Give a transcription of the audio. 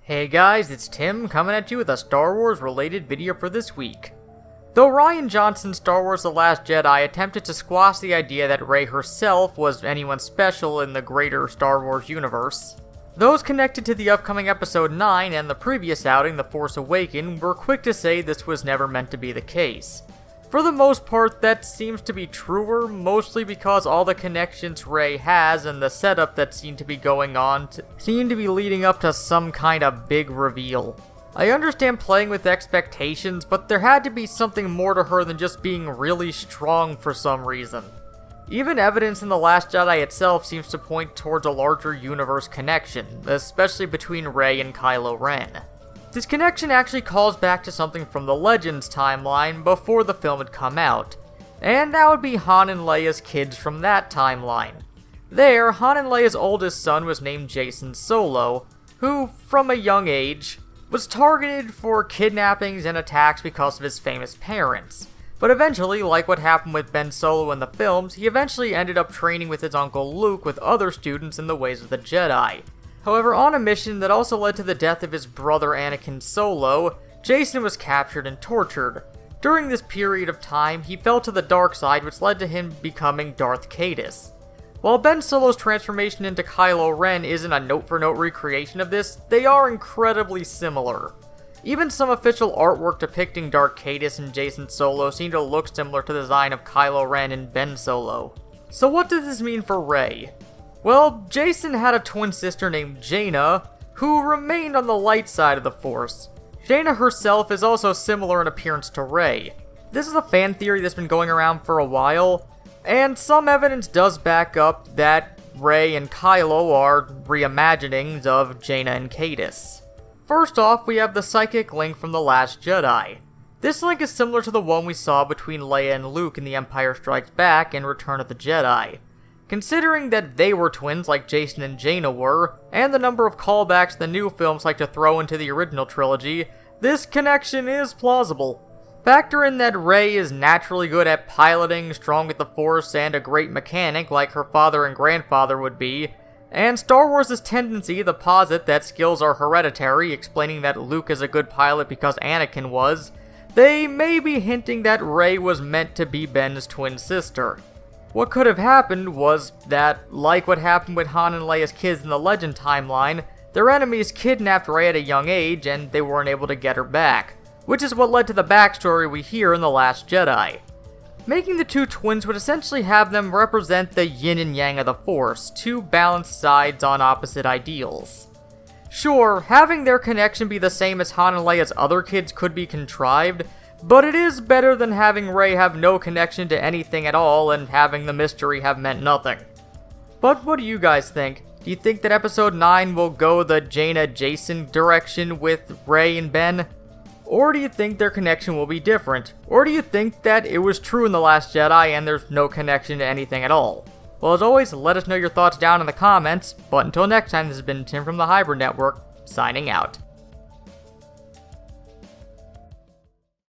Hey guys, it's Tim coming at you with a Star Wars related video for this week. Though Rian Johnson's Star Wars The Last Jedi attempted to squash the idea that Rey herself was anyone special in the greater Star Wars universe, those connected to the upcoming Episode 9 and the previous outing, The Force Awakens, were quick to say this was never meant to be the case. For the most part, that seems to be truer, mostly because all the connections Rey has and the setup that seemed to be going on seem to be leading up to some kind of big reveal. I understand playing with expectations, but there had to be something more to her than just being really strong for some reason. Even evidence in The Last Jedi itself seems to point towards a larger universe connection, especially between Rey and Kylo Ren. This connection actually calls back to something from the Legends timeline before the film had come out, and that would be Han and Leia's kids from that timeline. There, Han and Leia's oldest son was named Jacen Solo, who, from a young age, was targeted for kidnappings and attacks because of his famous parents. But eventually, like what happened with Ben Solo in the films, he eventually ended up training with his uncle Luke with other students in the ways of the Jedi. However, on a mission that also led to the death of his brother Anakin Solo, Jacen was captured and tortured. During this period of time, he fell to the dark side, which led to him becoming Darth Caedus. While Ben Solo's transformation into Kylo Ren isn't a note-for-note recreation of this, they are incredibly similar. Even some official artwork depicting Darth Caedus and Jacen Solo seem to look similar to the design of Kylo Ren and Ben Solo. So what does this mean for Rey? Well, Jacen had a twin sister named Jaina, who remained on the light side of the Force. Jaina herself is also similar in appearance to Rey. This is a fan theory that's been going around for a while, and some evidence does back up that Rey and Kylo are reimaginings of Jaina and Caedus. First off, we have the psychic link from The Last Jedi. This link is similar to the one we saw between Leia and Luke in The Empire Strikes Back and Return of the Jedi. Considering that they were twins like Jacen and Jaina were, and the number of callbacks the new films like to throw into the original trilogy, this connection is plausible. Factor in that Rey is naturally good at piloting, strong with the Force, and a great mechanic like her father and grandfather would be, and Star Wars' tendency to posit that skills are hereditary, explaining that Luke is a good pilot because Anakin was, they may be hinting that Rey was meant to be Ben's twin sister. What could have happened was that, like what happened with Han and Leia's kids in the Legend timeline, their enemies kidnapped Rey at a young age and they weren't able to get her back, which is what led to the backstory we hear in The Last Jedi. Making the two twins would essentially have them represent the yin and yang of the Force, two balanced sides on opposite ideals. Sure, having their connection be the same as Han and Leia's other kids could be contrived, but it is better than having Rey have no connection to anything at all and having the mystery have meant nothing. But what do you guys think? Do you think that Episode 9 will go the Jaina-Jacen direction with Rey and Ben? Or do you think their connection will be different? Or do you think that it was true in The Last Jedi and there's no connection to anything at all? Well, as always, let us know your thoughts down in the comments, but until next time, this has been Tim from the Hybrid Network, signing out.